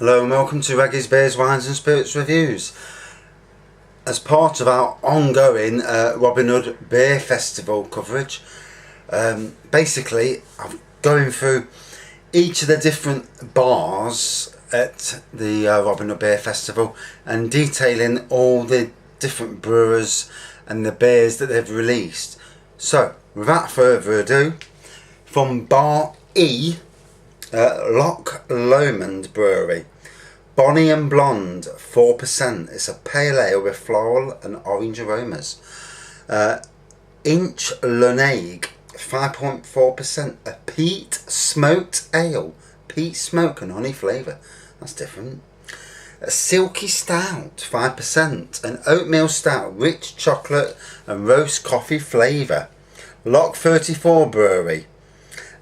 Hello and welcome to Reggae's Beers, Wines and Spirits Reviews. As part of our ongoing Robin Hood Beer Festival coverage, basically I'm going through each of the different bars at the Robin Hood Beer Festival and detailing all the different brewers and the beers that they've released. So without further ado, from Bar E, Loch Lomond Brewery, Bonnie and Blonde 4%. It's a pale ale with floral and orange aromas. Inch Lunag 5.4%. A peat smoked ale. Peat smoke and honey flavour. That's different. A Silky Stout 5%. An oatmeal stout, rich chocolate and roast coffee flavour. Lock 34 Brewery,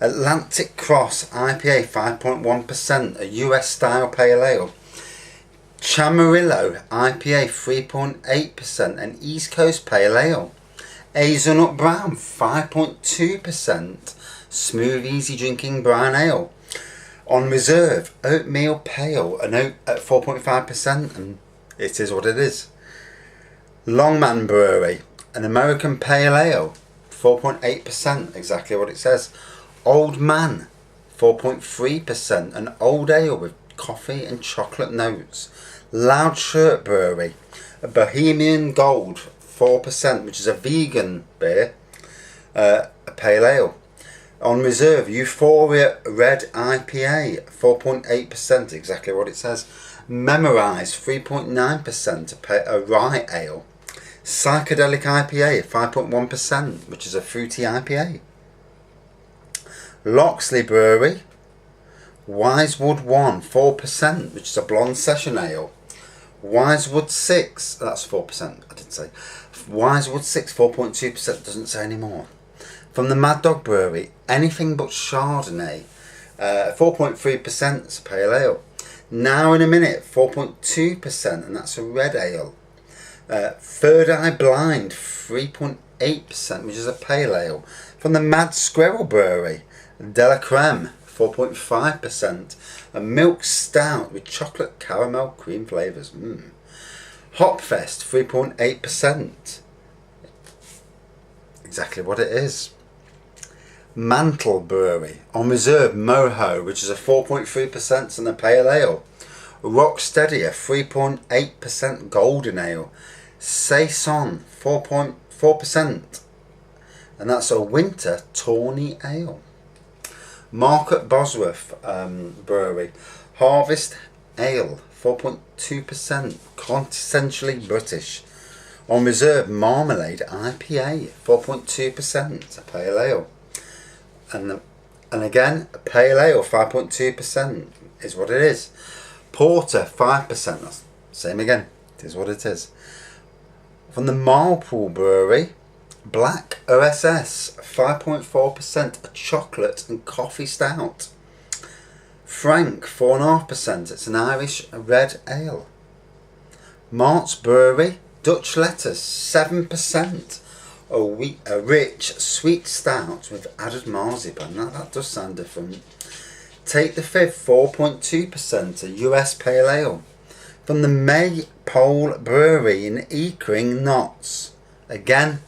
Atlantic Cross IPA 5.1%. A US style pale ale. Chamarillo IPA 3.8%, an East Coast Pale Ale. Hazelnut Brown 5.2%, smooth easy drinking brown ale. On reserve, Oatmeal Pale and oat at 4.5%, and it is what it is. Longman Brewery, an American Pale Ale 4.8%, exactly what it says. Old Man 4.3%, an old ale with coffee and chocolate notes. Loud Shirt Brewery, a Bohemian Gold 4%, which is a vegan beer, a pale ale. On reserve, Euphoria Red IPA 4.8%, exactly what it says. Memorize 3.9%, a rye ale. Psychedelic IPA 5.1%, which is a fruity IPA. Loxley Brewery, Wisewood 1 4%, which is a blonde session ale. Wisewood 6, that's 4%, I did say. Wisewood 6 4.2%, doesn't say anymore. From the Mad Dog Brewery, Anything But Chardonnay 4.3%, it's a pale ale. Now in a Minute 4.2%, and that's a red ale. Third Eye Blind 3.8%, which is a pale ale. From the Mad Squirrel Brewery, Della Creme 4.5%, a milk stout with chocolate caramel cream flavours. Hopfest 3.8%, exactly what it is. Mantle Brewery, on reserve Moho, which is a 4.3% and a pale ale. Rocksteady, a 3.8% golden ale. Saison 4.4%, and that's a winter tawny ale. Market Bosworth Brewery, Harvest Ale 4.2%, quintessentially British. On reserve, Marmalade IPA 4.2%, a pale ale. And again, a pale ale 5.2% is what it is. Porter 5%, that's same again, it is what it is. From the Marlpool Brewery, Black OSS 5.4%, a chocolate and coffee stout. Frank 4.5%, it's an Irish red ale. Mart's Brewery, Dutch Letters 7%, a rich sweet stout with added marzipan. Now that does sound different. Take the Fifth 4.2%, a US pale ale. From the Maypole Brewery in Eakring, Notts, again,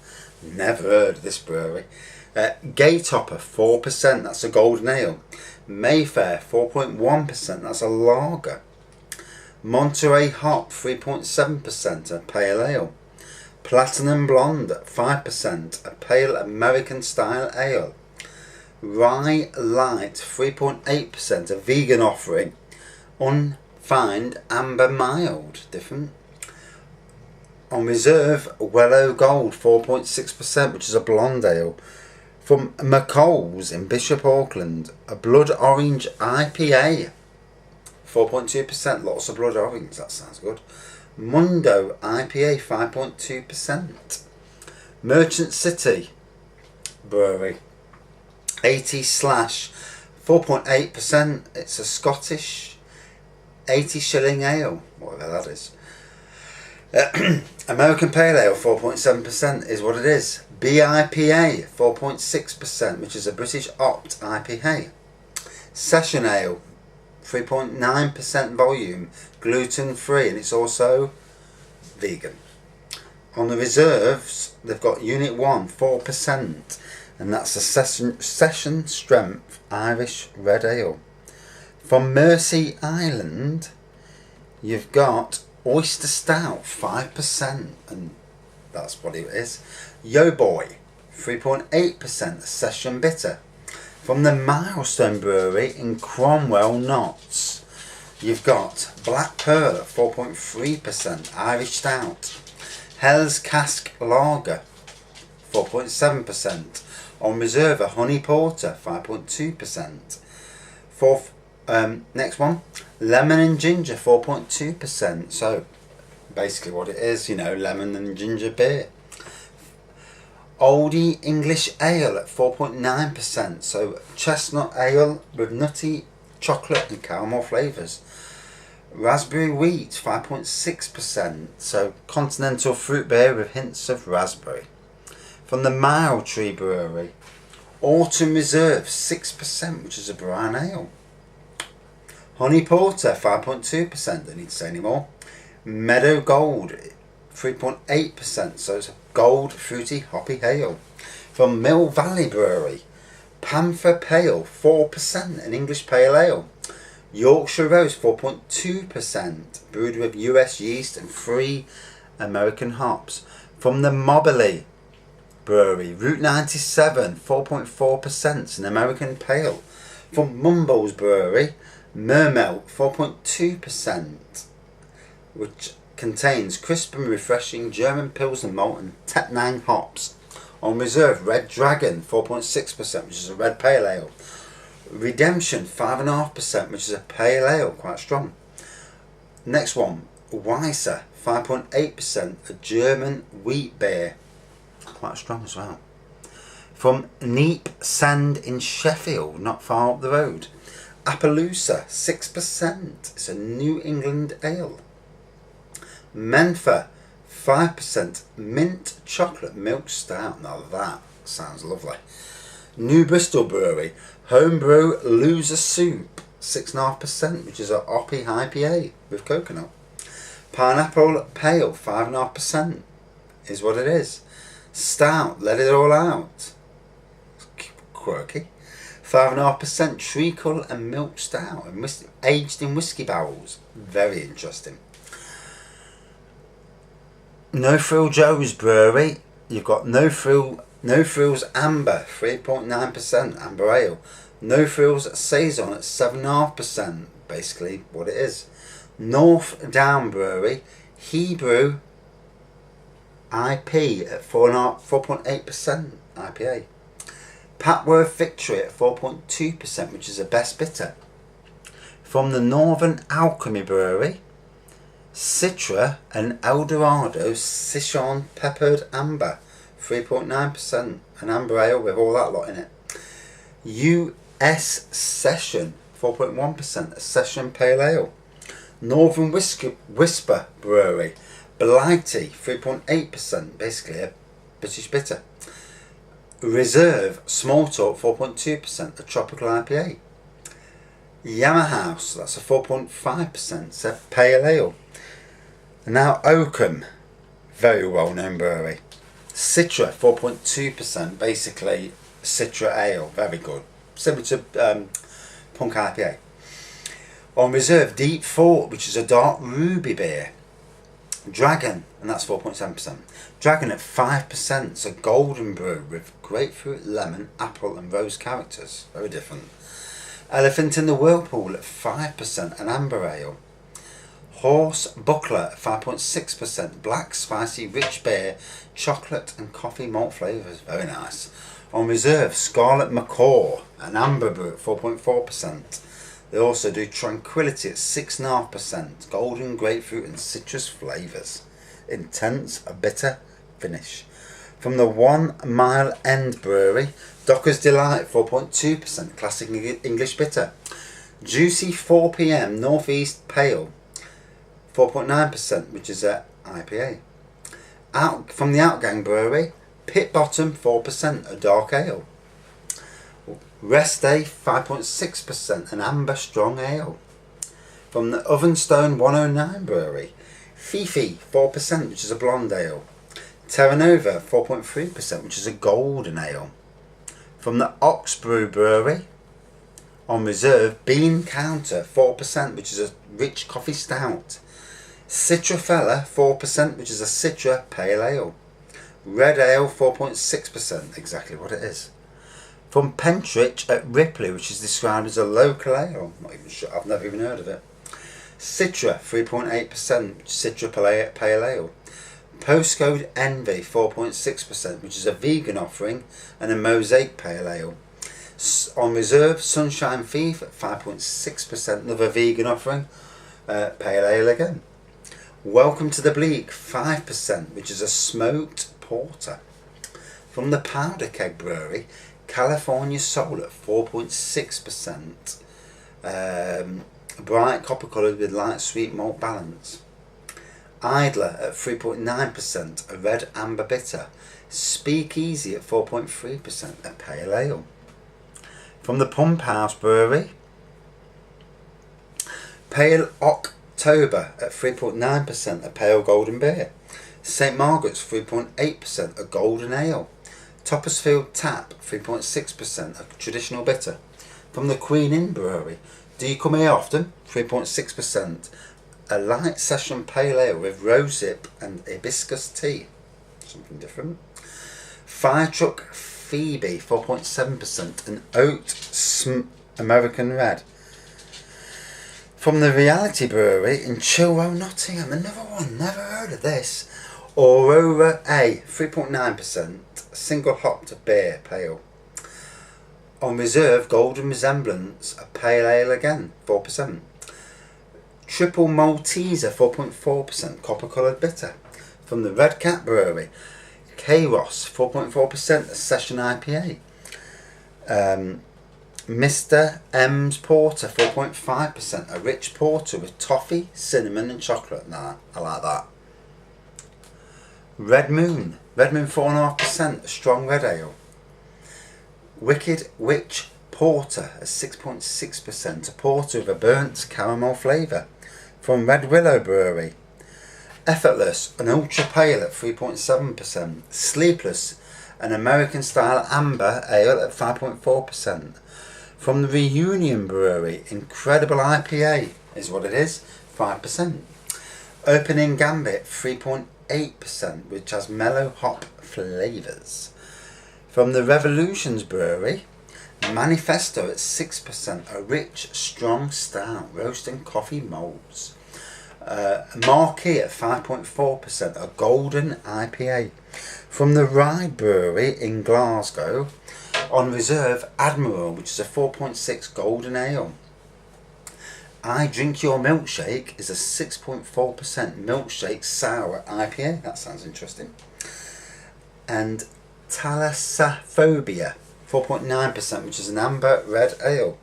never heard of this brewery. Gatehopper 4%, that's a golden ale. Mayfair 4.1%, that's a lager. Monterey Hop 3.7%, a pale ale. Platinum Blonde 5%, a pale American style ale. Rye Light 3.8%, a vegan offering. Unfined Amber Mild, different. On reserve, Wellow Gold 4.6%, which is a blonde ale. From McColl's in Bishop Auckland, a Blood Orange IPA 4.2%, lots of blood orange, that sounds good. Mundo IPA 5.2%. Merchant City Brewery, 80 slash 4.8%, it's a Scottish 80 shilling ale, whatever that is. American Pale Ale 4.7% is what it is. BIPA 4.6%, which is a British Opt IPA. Session Ale 3.9% volume, gluten free, and it's also vegan. On the reserves, they've got Unit 1, 4%, and that's a session strength Irish red ale. From Mersey Island, you've got Oyster Stout, 5%, and that's what it is. Yo Boy, 3.8%, session bitter. From the Milestone Brewery in Cromwell, Notts, you've got Black Pearl at 4.3%, Irish Stout. Hell's Cask Lager, 4.7%. On reserve, a Honey Porter, 5.2%. Fourth, next one, Lemon and Ginger, 4.2%. So basically what it is, lemon and ginger beer. Oldie English Ale at 4.9%. So chestnut ale with nutty chocolate and caramel flavours. Raspberry Wheat, 5.6%. So continental fruit beer with hints of raspberry. From the Mile Tree Brewery, Autumn Reserve, 6%, which is a brown ale. Honey Porter, 5.2%, don't need to say any more. Meadow Gold, 3.8%, so it's a gold, fruity, hoppy ale. From Mill Valley Brewery, Panther Pale, 4%, an English pale ale. Yorkshire Rose, 4.2%, brewed with US yeast and 3 American hops. From the Moberly Brewery, Route 97, 4.4%, an American pale. From Mumbles Brewery, Mermelt, 4.2%, which contains crisp and refreshing German Pilsner malt and Tettnang hops. On reserve, Red Dragon, 4.6%, which is a red pale ale. Redemption, 5.5%, which is a pale ale, quite strong. Next one, Weisser, 5.8%, a German wheat beer, quite strong as well. From Neep Sand in Sheffield, not far up the road, Appaloosa, 6%, it's a New England ale. Menfa, 5%, mint chocolate milk stout, now that sounds lovely. New Bristol Brewery, Homebrew Loser Soup, 6.5%, which is a hoppy IPA with coconut. Pineapple Pale, 5.5%, is what it is. Stout, Let It All Out, quirky. 5.5% treacle and milk stout, and aged in whiskey barrels, very interesting. No Frill Joe's Brewery, you've got No Frills Amber, 3.9%, amber ale. No Frills Saison at 7.5%, basically what it is. North Down Brewery, Hebrew IP at 4.8% IPA. Patworth Victory at 4.2%, which is a best bitter. From the Northern Alchemy Brewery, Citra and Eldorado Sichon Peppered Amber, 3.9%, an amber ale with all that lot in it. US Session, 4.1%, a session pale ale. Northern Whisper Brewery, Blighty, 3.8%, basically a British bitter. Reserve Small Talk, 4.2%, a tropical IPA. Yamahouse, that's a 4.5%, it's a pale ale. And now Oakham, very well known brewery. Citra, 4.2%, basically Citra ale, very good. Similar to Punk IPA. On reserve, Deep Fort, which is a dark ruby beer. Dragon, and that's 4.7%. Dragon at 5%, it's a golden brew with grapefruit, lemon, apple and rose characters. Very different. Elephant in the Whirlpool at 5%, an amber ale. Horse Buckler at 5.6%, black, spicy, rich beer, chocolate and coffee malt flavours. Very nice. On reserve, Scarlet Macaw, an amber brew at 4.4%. They also do Tranquility at 6.5%, golden grapefruit and citrus flavours. Intense, a bitter finish. From the 1 Mile End Brewery, Docker's Delight, 4.2%, classic English bitter. Juicy 4pm Northeast Pale, 4.9%, which is a IPA. From the Outgang Brewery, Pit Bottom, 4%, a dark ale. Rest Day, 5.6%, an amber strong ale. From the Ovenstone 109 Brewery, Fifi 4%, which is a blonde ale. Terra Nova 4.3%, which is a golden ale. From the Oxbrew Brewery, on reserve, Bean Counter 4%, which is a rich coffee stout. Citrafella 4%, which is a Citra pale ale. Red ale 4.6%, exactly what it is. From Pentridge at Ripley, which is described as a local ale. I'm not even sure, I've never even heard of it. Citra 3.8%, Citra pale ale. Postcode Envy 4.6%, which is a vegan offering, and a Mosaic pale ale. On reserve, Sunshine Thief at 5.6%, another vegan offering, pale ale again. Welcome to the Bleak 5%, which is a smoked porter. From the Powder Keg Brewery, California Soul at 4.6%, bright copper coloured with light sweet malt balance. Idler at 3.9%, a red amber bitter. Speakeasy at 4.3%, a pale ale. From the Pump House Brewery, Pale October at 3.9%, a pale golden beer. St Margaret's 3.8%, a golden ale. Toppersfield Tap 3.6%, a traditional bitter. From the Queen Inn Brewery, do you come here often? 3.6%, a light session pale ale with rosehip and hibiscus tea. Something different. Fire Truck Phoebe 4.7%, an oat American red. From the Reality Brewery in Chilwell, Nottingham, another one, never heard of this. Aurora A 3.9%, single hopped beer pale. On reserve, Golden Resemblance, a pale ale again, 4%. Triple Malteser 4.4%, copper coloured bitter. From the Red Cat Brewery, Kairos 4.4%, a session IPA. Mr. M's Porter 4.5%, a rich porter with toffee, cinnamon and chocolate. Nah, I like that. Red Moon 4.5%, a strong red ale. Wicked Witch Porter at 6.6%, a porter with a burnt caramel flavour. From Red Willow Brewery, Effortless, an ultra pale at 3.7%. Sleepless, an American style amber ale at 5.4%. From the Reunion Brewery, Incredible IPA is what it is, 5%. Opening Gambit 3.8%, which has mellow hop flavours. From the Revolutions Brewery, Manifesto at 6%, a rich, strong stout, roast and coffee malts. Marquee at 5.4%, a golden IPA. From the Ride Brewery in Glasgow, on reserve, Admiral, which is a 4.6 golden ale. I Drink Your Milkshake is a 6.4% milkshake sour IPA. That sounds interesting. And Thalassophobia 4.9%, which is an amber red ale.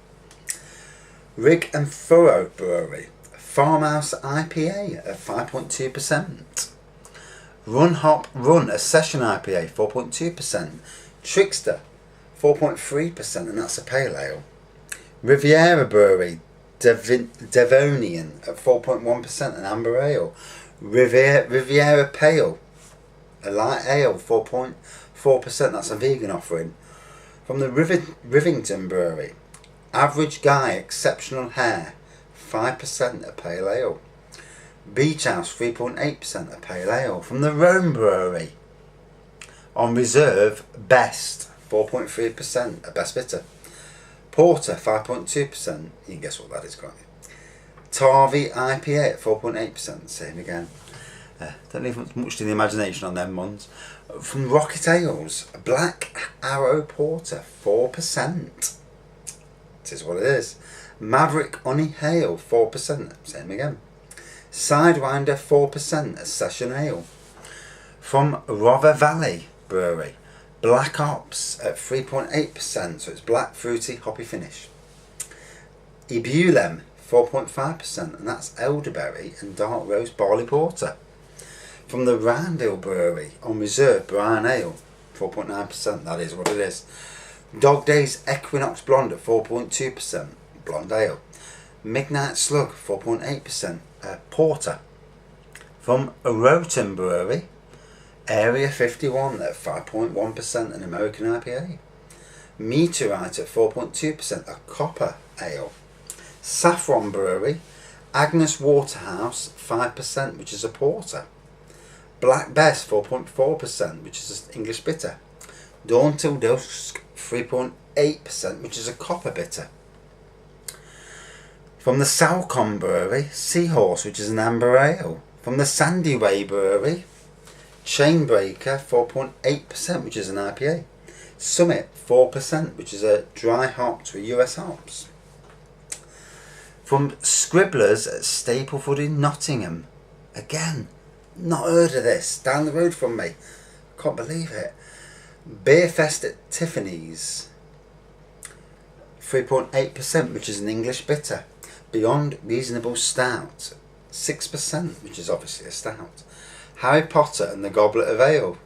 Rig and Furrow Brewery, Farmhouse IPA at 5.2%. Run Hop Run, a session IPA, 4.2%. Trickster 4.3%, and that's a pale ale. Riviera Brewery, Devonian at 4.1%, an amber ale. Riviera Pale, a light ale, 4.4%, that's a vegan offering. From the Rivington Brewery, Average Guy Exceptional Hair, 5%, a pale ale. Beach House 3.8%, a pale ale. From the Rome Brewery, on reserve, Best 4.3%, a best bitter. Porter 5.2%, you can guess what that is, can't you? Tarvey IPA at 4.8%, same again. Don't leave much to the imagination on them ones. From Rocket Ales, Black Arrow Porter 4%. It is what it is. Maverick Honey Ale 4%, same again. Sidewinder 4%, a session ale. From Rother Valley Brewery, Black Ops at 3.8%, so it's black, fruity, hoppy finish. Ibulem 4.5%, and that's elderberry and dark roast barley porter. From the Roundhill Brewery, on reserve, brown ale 4.9%, that is what it is. Dog Days Equinox Blonde at 4.2%, blonde ale. Midnight Slug, 4.8%, porter. From Roten Brewery, Area 51 at 5.1%, an American IPA. Meteorite at 4.2%, a copper ale. Saffron Brewery, Agnes Waterhouse, 5%, which is a porter. Black Bess, 4.4%, which is an English bitter. Dawn Till Dusk, 3.8%, which is a copper bitter. From the Salcombe Brewery, Seahorse, which is an amber ale. From the Sandy Way Brewery, Chainbreaker, 4.8%, which is an IPA. Summit, 4%, which is a dry hopped with US hops. From Scribblers at Stapleford in Nottingham, again, not heard of this, down the road from me, can't believe it. Beerfest at Tiffany's, 3.8%, which is an English bitter. Beyond Reasonable Stout, 6%, which is obviously a stout. Harry Potter and the Goblet of Ale,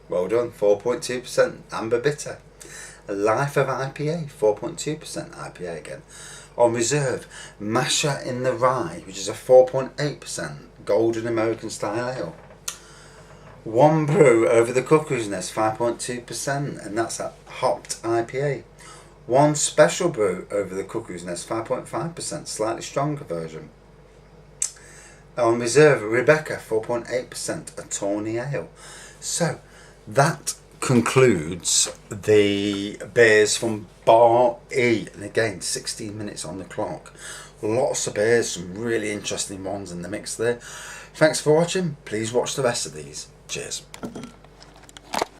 well done, 4.2%, amber bitter. Life of IPA, 4.2% IPA again. On reserve, Masher in the Rye, which is a 4.8% golden American style ale. One Brew Over the Cuckoo's Nest, 5.2%, and that's a hopped IPA. One Special Brew Over the Cuckoo's Nest, 5.5%, slightly stronger version. On reserve, Rebecca, 4.8%, a tawny ale. So that concludes the beers from Bar E, and again 16 minutes on the clock. Lots of beers, some really interesting ones in the mix there. Thanks for watching. Please watch the rest of these. Cheers.